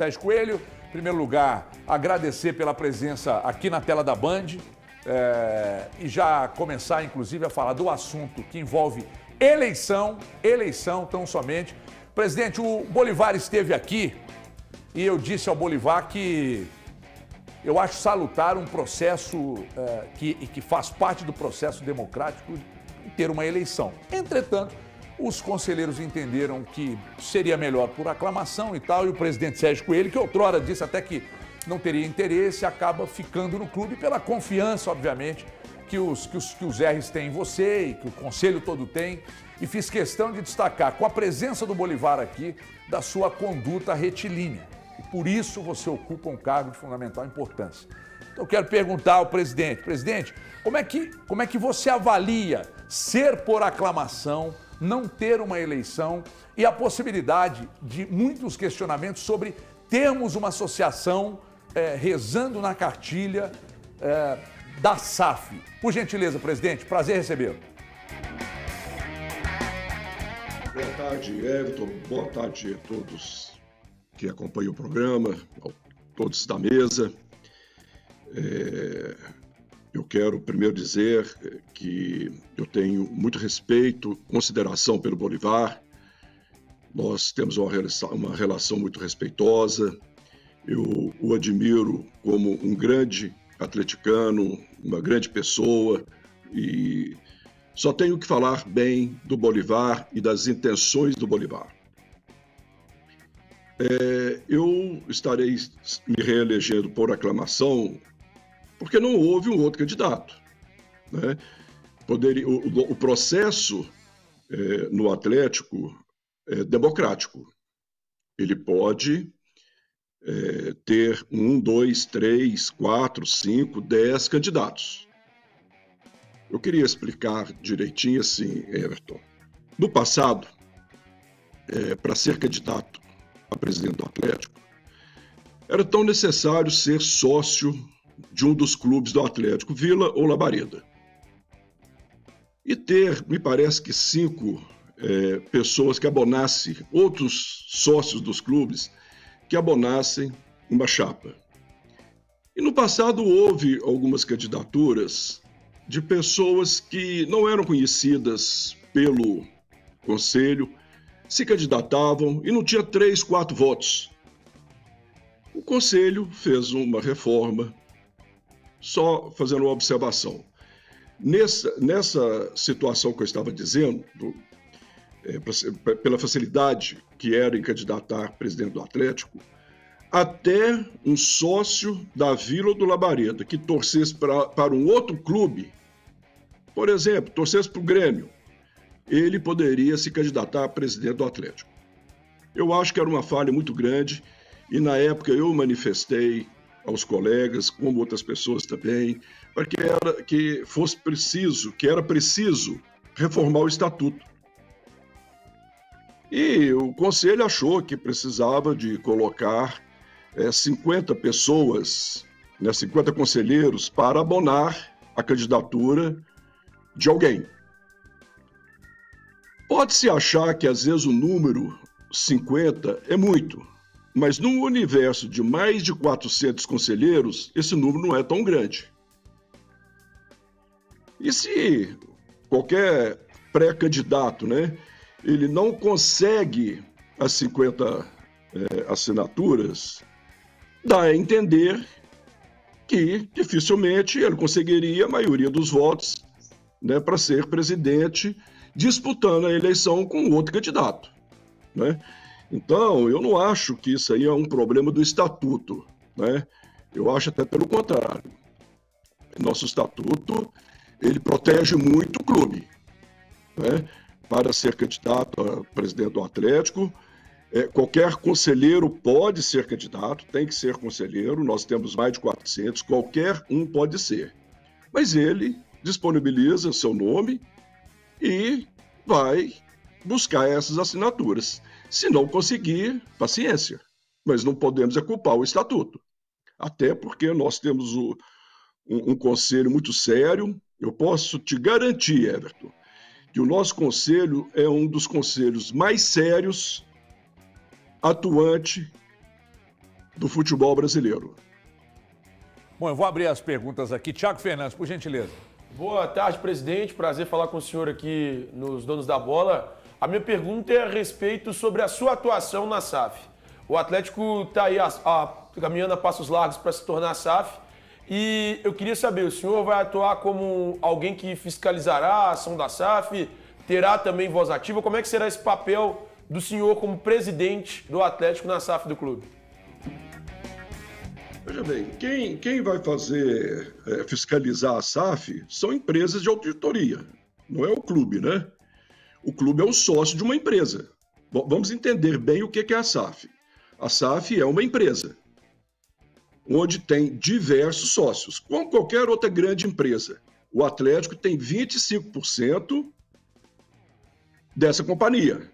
Sérgio Coelho, em primeiro lugar, agradecer pela presença aqui na tela da Band e já começar, inclusive, a falar do assunto que envolve eleição tão somente. Presidente, o Bolivar esteve aqui e eu disse ao Bolivar que eu acho salutar um processo que faz parte do processo democrático ter uma eleição. Entretanto, os conselheiros entenderam que seria melhor por aclamação e tal, e o presidente Sérgio Coelho, que outrora disse até que não teria interesse, acaba ficando no clube pela confiança, obviamente, que os R's têm em você e que o conselho todo tem. E fiz questão de destacar, com a presença do Bolivar aqui, da sua conduta retilínea. E por isso você ocupa um cargo de fundamental importância. Então eu quero perguntar ao presidente, como é que você avalia ser por aclamação, não ter uma eleição e a possibilidade de muitos questionamentos sobre termos uma associação rezando na cartilha da SAF? Por gentileza, presidente, prazer recebê-lo. Boa tarde, Everton. Boa tarde a todos que acompanham o programa, a todos da mesa. Eu quero primeiro dizer que eu tenho muito respeito, consideração pelo Bolivar. Nós temos uma relação muito respeitosa. Eu o admiro como um grande atleticano, uma grande pessoa, e só tenho que falar bem do Bolivar e das intenções do Bolivar. Eu estarei me reelegendo por aclamação porque não houve um outro candidato, né? O processo no Atlético é democrático. Ele pode ter 1, 2, 3, 4, 5, 10 candidatos. Eu queria explicar direitinho assim, Everton. No passado, para ser candidato a presidente do Atlético, era tão necessário ser sócio de um dos clubes do Atlético, Vila ou Labareda. E ter, me parece que 5 pessoas que abonassem, outros sócios dos clubes, que abonassem uma chapa. E no passado houve algumas candidaturas de pessoas que não eram conhecidas pelo conselho, se candidatavam e não tinha 3, 4 votos. O conselho fez uma reforma, só fazendo uma observação. Nessa situação que eu estava dizendo, pela facilidade que era em candidatar presidente do Atlético, até um sócio da Vila ou do Labareda que torcesse para um outro clube, por exemplo, torcesse para o Grêmio, ele poderia se candidatar a presidente do Atlético. Eu acho que era uma falha muito grande e na época eu manifestei aos colegas, como outras pessoas também, para que era preciso reformar o estatuto. E o conselho achou que precisava de colocar 50 pessoas, 50 conselheiros, para abonar a candidatura de alguém. Pode-se achar que às vezes o número 50 é muito, mas num universo de mais de 400 conselheiros, esse número não é tão grande. E se qualquer pré-candidato, ele não consegue as 50 assinaturas, dá a entender que dificilmente ele conseguiria a maioria dos votos para ser presidente, disputando a eleição com outro candidato. Então, eu não acho que isso aí é um problema do estatuto. Eu acho até pelo contrário. Nosso estatuto, ele protege muito o clube. Para ser candidato a presidente do Atlético, qualquer conselheiro pode ser candidato, tem que ser conselheiro, nós temos mais de 400, qualquer um pode ser. Mas ele disponibiliza seu nome e vai buscar essas assinaturas. Se não conseguir, paciência, mas não podemos culpar o estatuto. Até porque nós temos um conselho muito sério. Eu posso te garantir, Everton, que o nosso conselho é um dos conselhos mais sérios, atuante do futebol brasileiro. Bom, eu vou abrir as perguntas aqui. Thiago Fernandes, por gentileza. Boa tarde, presidente. Prazer falar com o senhor aqui nos Donos da Bola. A minha pergunta é a respeito sobre a sua atuação na SAF. O Atlético está aí caminhando a passos largos para se tornar SAF. E eu queria saber, o senhor vai atuar como alguém que fiscalizará a ação da SAF? Terá também voz ativa? Como é que será esse papel do senhor como presidente do Atlético na SAF do clube? Veja bem, quem vai fiscalizar a SAF são empresas de auditoria, não é o clube, né? O clube é o sócio de uma empresa. Vamos entender bem o que é a SAF. A SAF é uma empresa, onde tem diversos sócios, como qualquer outra grande empresa. O Atlético tem 25% dessa companhia.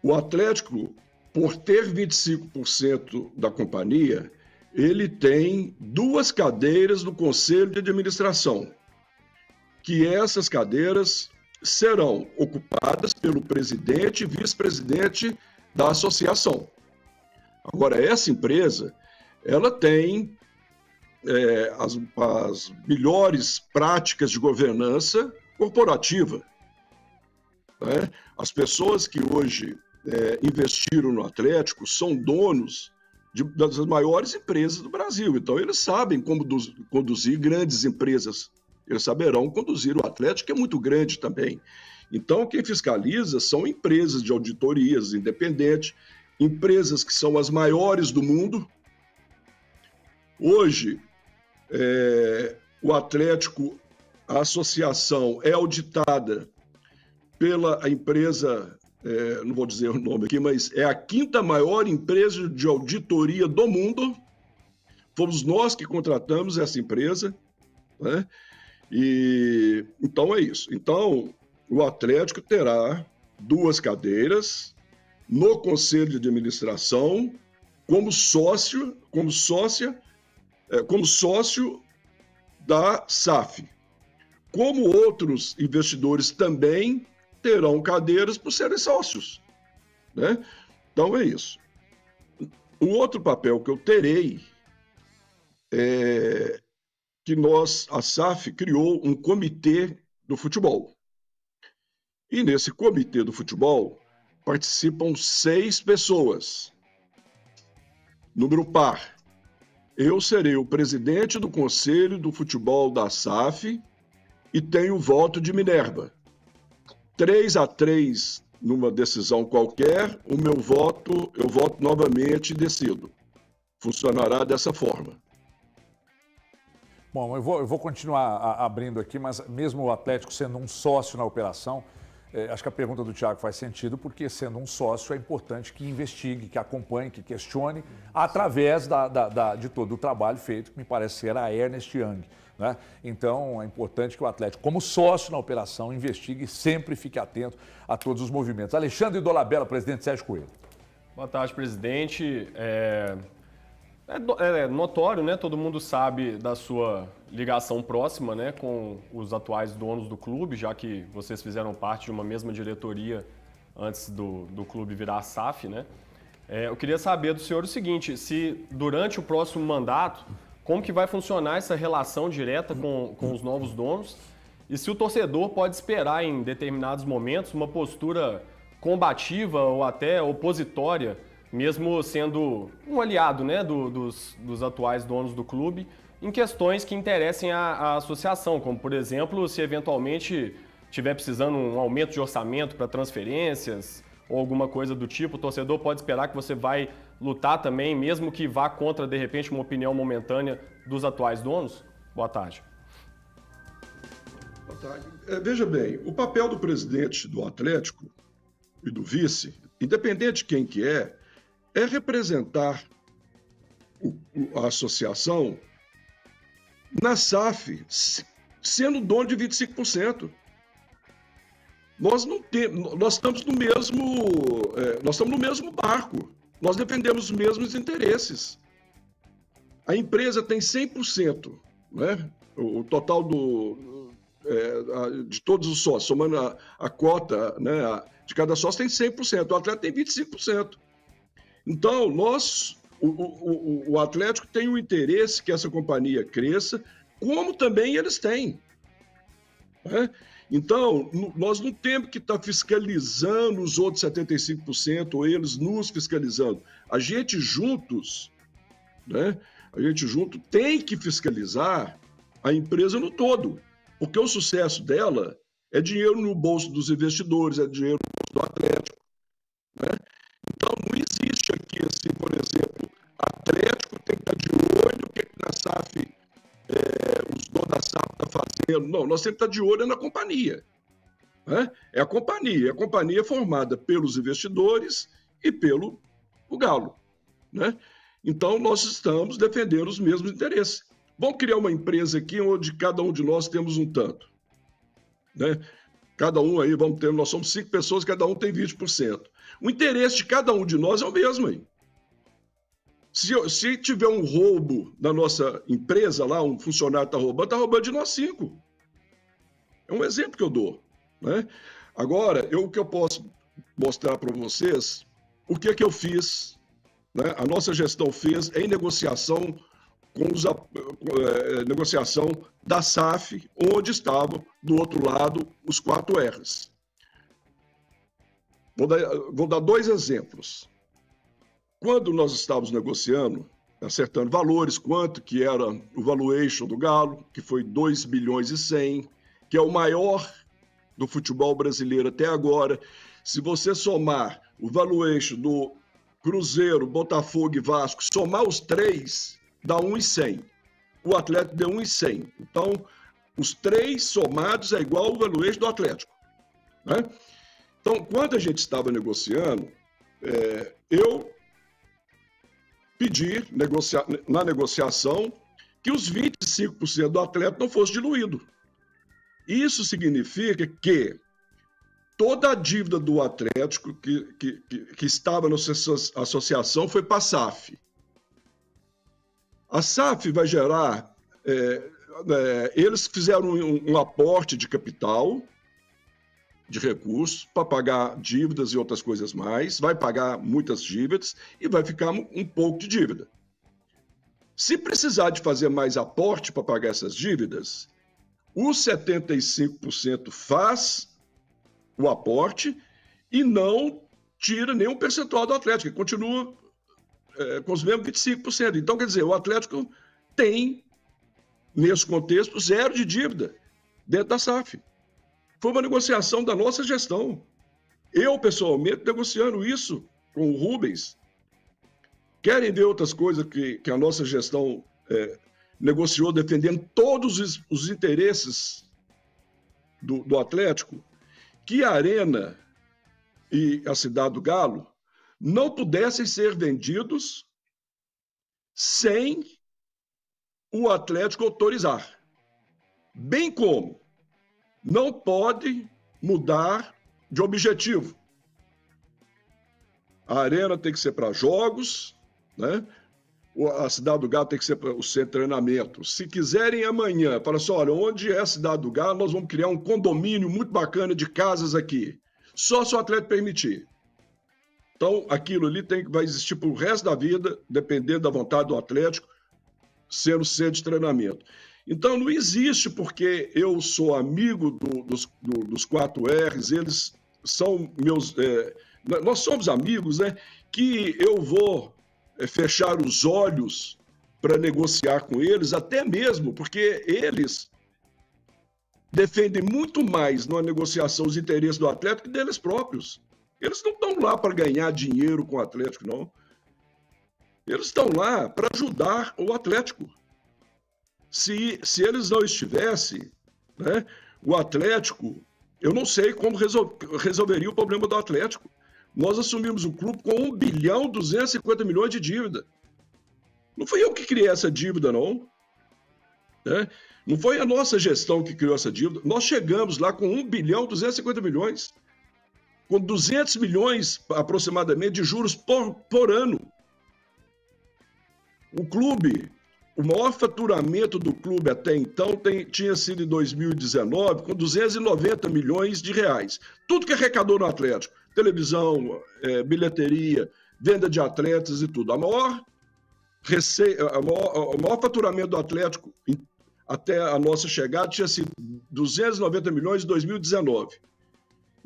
O Atlético, por ter 25% da companhia, ele tem 2 cadeiras no Conselho de Administração, que essas cadeiras serão ocupadas pelo presidente e vice-presidente da associação. Agora, essa empresa, ela tem as melhores práticas de governança corporativa, né? As pessoas que hoje investiram no Atlético são donos das maiores empresas do Brasil. Então, eles sabem como conduzir grandes empresas. Eles saberão conduzir o Atlético, que é muito grande também. Então, quem fiscaliza são empresas de auditorias independentes, empresas que são as maiores do mundo. Hoje, o Atlético, a associação é auditada pela empresa, não vou dizer o nome aqui, mas é a 5ª maior empresa de auditoria do mundo. Fomos nós que contratamos essa empresa, né? E então é isso. Então, o Atlético terá 2 cadeiras no Conselho de Administração como sócio da SAF. Como outros investidores também terão cadeiras por serem sócios, né? Então é isso. O outro papel que eu terei é que a SAF criou um comitê do futebol. E nesse comitê do futebol participam 6 pessoas. Número par. Eu serei o presidente do Conselho do Futebol da SAF e tenho o voto de Minerva. 3-3 numa decisão qualquer, eu voto novamente e decido. Funcionará dessa forma. Bom, eu vou continuar abrindo aqui, mas mesmo o Atlético sendo um sócio na operação, acho que a pergunta do Thiago faz sentido, porque sendo um sócio é importante que investigue, que acompanhe, que questione, através de todo o trabalho feito, que me parece ser a Ernst Young, né? Então é importante que o Atlético, como sócio na operação, investigue e sempre fique atento a todos os movimentos. Alexandre Dolabella, presidente Sérgio Coelho. Boa tarde, presidente. É notório, né? Todo mundo sabe da sua ligação próxima, né, com os atuais donos do clube, já que vocês fizeram parte de uma mesma diretoria antes do clube virar SAF, né? Eu queria saber do senhor o seguinte: se durante o próximo mandato, como que vai funcionar essa relação direta com os novos donos e se o torcedor pode esperar em determinados momentos uma postura combativa ou até opositória, mesmo sendo um aliado, né, dos atuais donos do clube, em questões que interessem a associação, como, por exemplo, se eventualmente tiver precisando um aumento de orçamento para transferências ou alguma coisa do tipo, o torcedor pode esperar que você vai lutar também, mesmo que vá contra, de repente, uma opinião momentânea dos atuais donos? Boa tarde. Boa tarde. Veja bem, o papel do presidente do Atlético e do vice, independente de quem que é representar a associação na SAF, sendo dono de 25%. Nós estamos no mesmo barco, nós defendemos os mesmos interesses. A empresa tem 100%, né? O total de todos os sócios, somando a cota, né, de cada sócio, tem 100%, o Atlético tem 25%. Então, o Atlético tem um interesse que essa companhia cresça, como também eles têm. Né? Então, nós não temos que estar fiscalizando os outros 75%, ou eles nos fiscalizando. A gente juntos, né? A gente junto tem que fiscalizar a empresa no todo, porque o sucesso dela é dinheiro no bolso dos investidores, é dinheiro no bolso do Atlético. Né? Então, não existe aqui, assim, por exemplo, Atlético tem que estar de olho o que na SAF, os donos da SAF estão fazendo. Não, nós temos que estar de olho na companhia. Né? É a companhia é formada pelos investidores e pelo Galo. Né? Então, nós estamos defendendo os mesmos interesses. Vamos criar uma empresa aqui onde cada um de nós temos um tanto. Né? Cada um aí, nós somos 5 pessoas, cada um tem 20%. O interesse de cada um de nós é o mesmo aí. Se tiver um roubo na nossa empresa lá, um funcionário está roubando de nós 5. É um exemplo que eu dou. Né? Agora, o que eu posso mostrar para vocês, o que é que eu fiz, né? A nossa gestão fez em negociação negociação da SAF, onde estavam, do outro lado, os 4 R's. Vou dar 2 exemplos. Quando nós estávamos negociando, acertando valores, quanto que era o valuation do Galo, que foi 2 bilhões e 100, que é o maior do futebol brasileiro até agora. Se você somar o valuation do Cruzeiro, Botafogo e Vasco, somar os 3, dá 1,100. O Atlético deu 1,100. Então, os 3 somados é igual ao valuation do Atlético. Né? Então, quando a gente estava negociando, eu pedi na negociação que os 25% do Atlético não fosse diluído. Isso significa que toda a dívida do Atlético que estava na associação foi para a SAF. A SAF vai gerar... eles fizeram um aporte de capital, de recursos, para pagar dívidas e outras coisas mais, vai pagar muitas dívidas e vai ficar um pouco de dívida. Se precisar de fazer mais aporte para pagar essas dívidas, os 75% faz o aporte e não tira nenhum percentual do Atlético, continua com os mesmos 25%. Então, quer dizer, o Atlético tem, nesse contexto, 0 de dívida dentro da SAF. Foi uma negociação da nossa gestão. Eu, pessoalmente, negociando isso com o Rubens. Querem ver outras coisas que a nossa gestão negociou, defendendo todos os interesses do Atlético? Que a Arena e a Cidade do Galo não pudessem ser vendidos sem o Atlético autorizar. Bem como não pode mudar de objetivo. A Arena tem que ser para jogos, né? A Cidade do Galo tem que ser para o centro de treinamento. Se quiserem amanhã, fala assim, olha, onde é a Cidade do Galo, nós vamos criar um condomínio muito bacana de casas aqui. Só se o Atlético permitir. Então, aquilo ali vai existir para o resto da vida, dependendo da vontade do Atlético, ser o centro de treinamento. Então, não existe porque eu sou amigo dos 4 R's, eles são meus... nós somos amigos, né? Que eu vou fechar os olhos para negociar com eles, até mesmo porque eles defendem muito mais numa negociação os interesses do Atlético que deles próprios. Eles não estão lá para ganhar dinheiro com o Atlético, não. Eles estão lá para ajudar o Atlético. Se eles não estivessem, né, o Atlético, eu não sei como resolveria o problema do Atlético. Nós assumimos o clube com 1.250.000.000 de dívida. Não fui eu que criei essa dívida, não. Né? Não foi a nossa gestão que criou essa dívida. Nós chegamos lá com 1.250.000.000, com 200 milhões aproximadamente de juros por ano. O clube... O maior faturamento do clube até então tinha sido em 2019, com 290 milhões de reais. Tudo que arrecadou no Atlético, televisão, bilheteria, venda de atletas e tudo. O maior faturamento do Atlético até a nossa chegada tinha sido 290 milhões em 2019.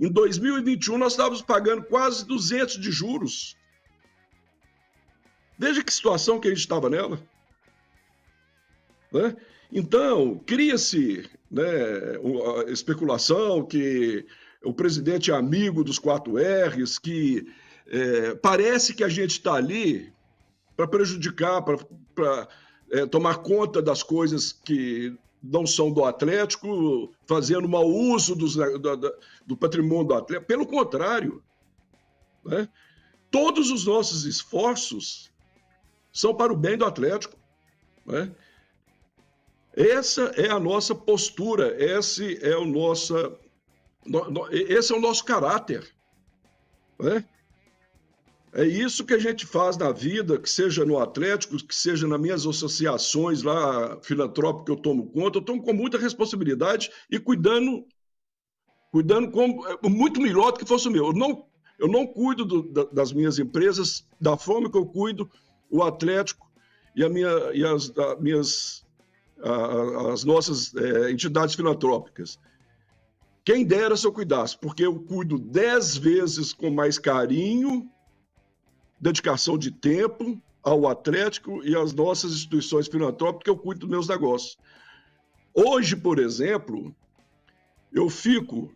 Em 2021, nós estávamos pagando quase 200 de juros. Veja que situação que a gente estava nela. Né? Então, cria-se, né, a especulação que o presidente é amigo dos 4Rs, que parece que a gente está ali para prejudicar, para tomar conta das coisas que não são do Atlético, fazendo mau uso do patrimônio do Atlético. Pelo contrário, né? Todos os nossos esforços são para o bem do Atlético. Né? Essa é a nossa postura, esse é o nosso caráter. Né? É isso que a gente faz na vida, que seja no Atlético, que seja nas minhas associações lá, filantrópicas, que eu tomo conta. Eu tomo com muita responsabilidade e cuidando muito melhor do que fosse o meu. Eu não cuido das minhas empresas da forma que eu cuido o Atlético e as nossas entidades filantrópicas. Quem dera se eu cuidasse, porque eu cuido 10 vezes com mais carinho, dedicação de tempo ao Atlético e às nossas instituições filantrópicas, que eu cuido dos meus negócios. Hoje, por exemplo, eu fico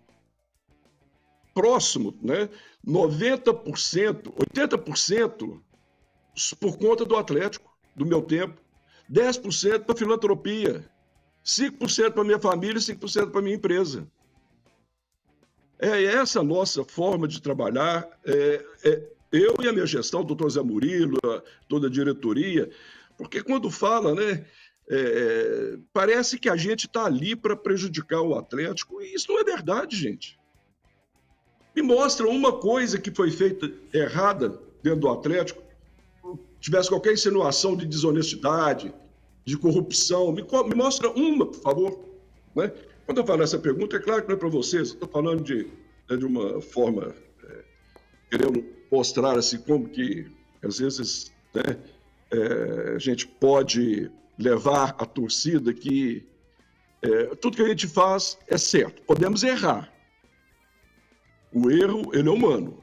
próximo, né, 90%, 80% por conta do Atlético, do meu tempo, 10% para filantropia, 5% para minha família e 5% para minha empresa. É essa a nossa forma de trabalhar, eu e a minha gestão, o doutor Zé Murilo, toda a diretoria, porque quando fala, né, parece que a gente está ali para prejudicar o Atlético, e isso não é verdade, gente. Me mostra uma coisa que foi feita errada dentro do Atlético, tivesse qualquer insinuação de desonestidade, de corrupção, me mostra uma, por favor. Né? Quando eu falo essa pergunta, é claro que não é para vocês, estou falando de uma forma, querendo mostrar assim, como que, às vezes, né, a gente pode levar a torcida que tudo que a gente faz é certo. Podemos errar. O erro, ele é humano,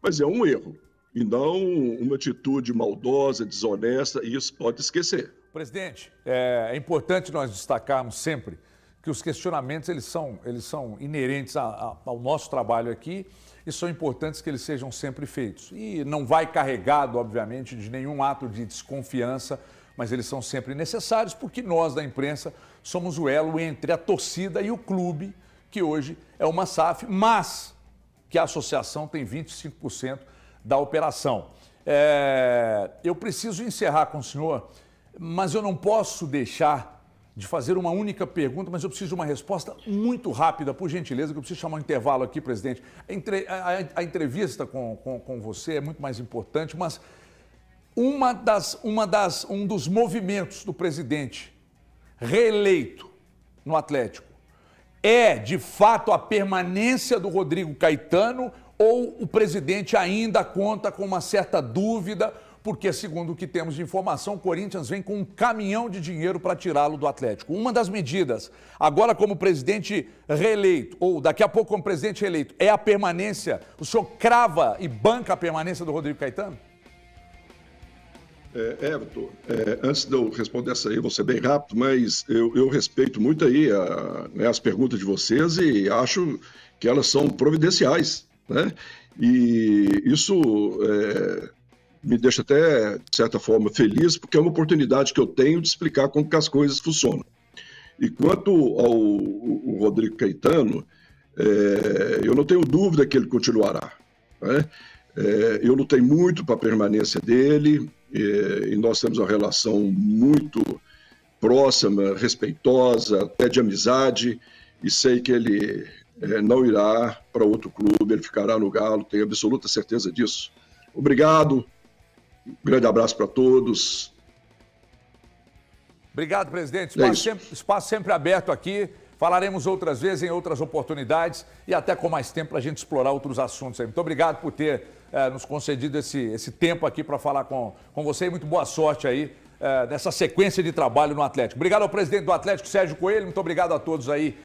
mas é um erro. E não uma atitude maldosa, desonesta, e isso pode esquecer. Presidente, é importante nós destacarmos sempre que os questionamentos eles são inerentes ao nosso trabalho aqui e são importantes que eles sejam sempre feitos. E não vai carregado, obviamente, de nenhum ato de desconfiança, mas eles são sempre necessários porque nós da imprensa somos o elo entre a torcida e o clube, que hoje é uma SAF, mas que a associação tem 25% da operação. Eu preciso encerrar com o senhor, mas eu não posso deixar de fazer uma única pergunta, mas eu preciso de uma resposta muito rápida, por gentileza, que eu preciso chamar um intervalo aqui, presidente. A entrevista com você é muito mais importante, mas um dos movimentos do presidente reeleito no Atlético é, de fato, a permanência do Rodrigo Caetano ou o presidente ainda conta com uma certa dúvida, porque, segundo o que temos de informação, o Corinthians vem com um caminhão de dinheiro para tirá-lo do Atlético. Uma das medidas, agora como presidente reeleito, ou daqui a pouco como presidente reeleito, é a permanência, o senhor crava e banca a permanência do Rodrigo Caetano? Everton, antes de eu responder essa aí, vou ser bem rápido, mas eu respeito muito aí as perguntas de vocês e acho que elas são providenciais, né? E isso me deixa até, de certa forma, feliz, porque é uma oportunidade que eu tenho de explicar como que as coisas funcionam. E quanto ao Rodrigo Caetano, eu não tenho dúvida que ele continuará, né? Eu lutei muito para a permanência dele, e nós temos uma relação muito próxima, respeitosa, até de amizade, e sei que ele não irá para outro clube, ele ficará no Galo, tenho absoluta certeza disso. Obrigado, um grande abraço para todos. Obrigado, presidente. Espaço sempre aberto aqui. Falaremos outras vezes, em outras oportunidades e até com mais tempo para a gente explorar outros assuntos aí. Muito obrigado por ter nos concedido esse tempo aqui para falar com você e muito boa sorte aí nessa sequência de trabalho no Atlético. Obrigado ao presidente do Atlético, Sérgio Coelho. Muito obrigado a todos aí